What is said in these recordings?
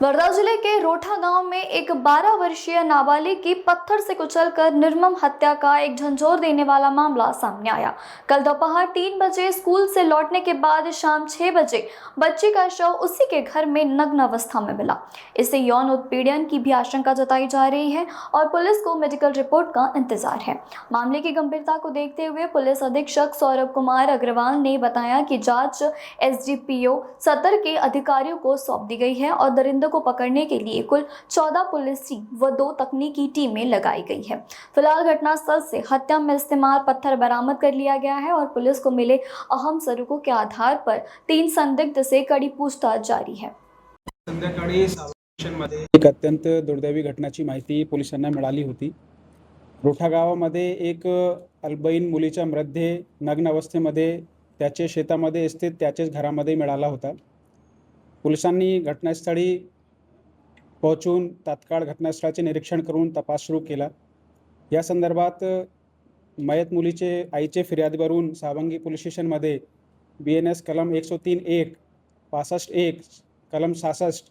वर्धा जिले के रोठा गांव में एक 12 वर्षीय नाबालिग की पत्थर से कुचलकर निर्मम हत्या का एक झंझोर देने वाला मामला सामने आया। कल दोपहर 3 बजे स्कूल से लौटने के बाद शाम 6 बजे बच्ची का शव उसी के घर में नग्न अवस्था में मिला। इससे यौन उत्पीड़न की भी आशंका जताई जा रही है और पुलिस को मेडिकल रिपोर्ट का इंतजार है। मामले की गंभीरता को देखते हुए पुलिस अधीक्षक सौरभ कुमार अग्रवाल ने बताया कि जांच एसडीपीओ सतर के अधिकारियों को सौंप दी गई है और दरिंदों को पकड़ने के लिए कुल 14 पुलिसी व 2 तकनीकी टीमें लगाई गई है। फिलहाल घटनास्थल से हत्या में इस्तेमाल पत्थर बरामद कर लिया गया है और पुलिस को मिले अहम सबूतों के आधार पर 3 संदिग्ध से कड़ी पूछताछ जारी है। एक अत्यंत दुर्दैवी घटनाची माहिती पोलिसांना मिळाली होती। रोठा गावामध्ये एक अल्पवयीन मुलीचा मृतदेह नग्न अवस्थेमध्ये त्याचे शेतामध्ये स्थित त्याच्याच घरामध्ये मिळाला होता। पोलिसांनी घटनास्थळी पोहोचून तात्काळ घटनास्थळाचे निरीक्षण करून तपास सुरू केला। या संदर्भात मयत मुलीचे आईचे फिर्यादीवरून सावंगी पोलीस स्टेशनमध्ये BNS कलम 103(1), 65(1), कलम 66,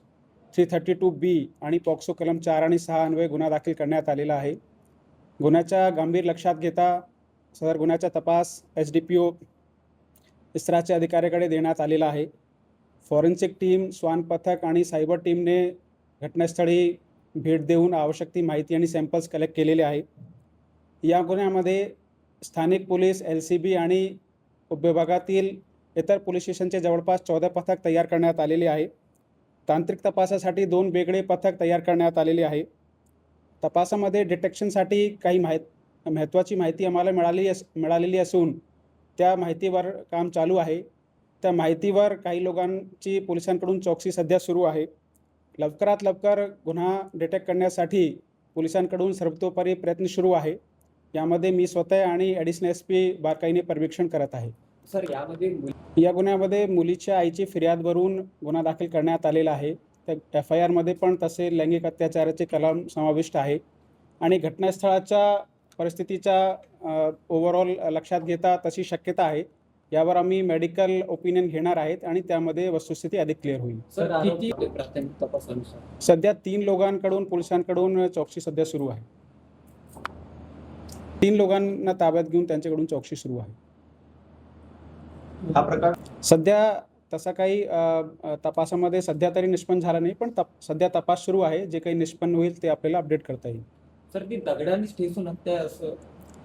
332B आणि पॉक्सो कलम 4 आणि 6 अन्वये गुन्हा दाखल करण्यात आलेला आहे। गुन्ह्याचा गंभीर लक्षात घेता सदर गुन्ह्याचा तपास SDPO इस्राचे अधिकाऱ्याकडे देण्यात आलेला आहे। फॉरेन्सिक टीम, श्वान पथक आणि सायबर टीमने घटनास्थळी भेट देऊन आवश्यक ती माहिती आणि सॅम्पल्स कलेक्ट केलेले आहे। या गुन्ह्यामध्ये स्थानिक पोलीस, LCB आणि उपविभागातील इतर पोलीस स्टेशनचे जवळपास 14 पथक तयार करण्यात आलेले आहे। तांत्रिक तपासासाठी 2 वेगळे पथक तयार करण्यात आलेले आहे। तपासामध्ये डिटेक्शनसाठी काही महत्त्वाची माहिती आम्हाला मिळालेली असून त्या माहितीवर काम चालू आहे। त्या माहितीवर काही लोकांची पोलिसांकडून चौकशी सध्या सुरू आहे। लवकरात लवकर गुन्हा डिटेक्ट करण्यासाठी पोलिसांकडून सर्वतोपरी प्रयत्न सुरू आहे। यामध्ये मी स्वतः आणि ॲडिशनल SP बारकाईने पर्यवेक्षण करत आहे। सर, या गुन्ह्यामध्ये मुलीच्या आईची फिर्यादवरून गुन्हा दाखल करण्यात आलेला आहे। त्या FIR मध्ये पण तसे लैंगिक अत्याचाराचे कलम समाविष्ट आहे आणि घटनास्थळाच्या परिस्थितीचा ओव्हरऑल लक्षात घेता तशी शक्यता आहे। यावर आम्ही मेडिकल ओपिनियन घेणार आहेत आणि त्यामध्ये वस्तुस्थिती अधिक क्लिअर होईल। सर, किती प्राथमिक तपासानुसार सध्या 3 लोकांकडून पोलिसांकडून चौकशी सध्या सुरू आहे। 3 लोकांना ताब्यात घेऊन त्यांच्याकडून चौकशी सुरू आहे। हा प्रकार सध्या तसा काही तपासामध्ये सध्या तरी निष्पन्न झाला नाही, पण सध्या तपास सुरू आहे। जे काही निष्पन्न होईल ते आपल्याला अपडेट करता येईल। सर, ती दगडाने ठेचून हत्या असं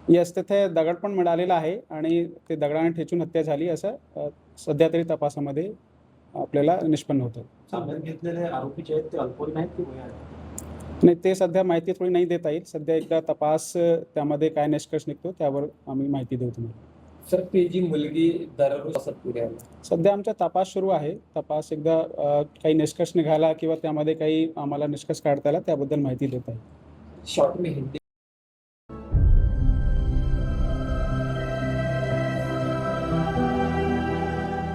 यस, तिथे दगड पण मिळालेला आहे आणि ते दगडाने ठेचून हत्या झाली असं सध्या तरी तपासामध्ये आपल्याला निष्पन्न होतं। ताब्यात घेतलेले आरोपी जे आहेत ते अल्पवयीन आहेत की वयोवृद्ध? नाही, ते सध्या माहिती थोडी नाही देता येईल। सध्या एकदा तपास त्यामध्ये काय निष्कर्ष निघतो त्यावर आम्ही माहिती देऊ तुम्हाला। सर, ती जी मुलगी दररोज असत पुण्याला सध्या आमचा तपास सुरू आहे। तपास एकदा काही निष्कर्ष निघाला किंवा त्यामध्ये काही आम्हाला निष्कर्ष काढता आला त्याबद्दल माहिती देत आहे। शॉर्ट में हिंदी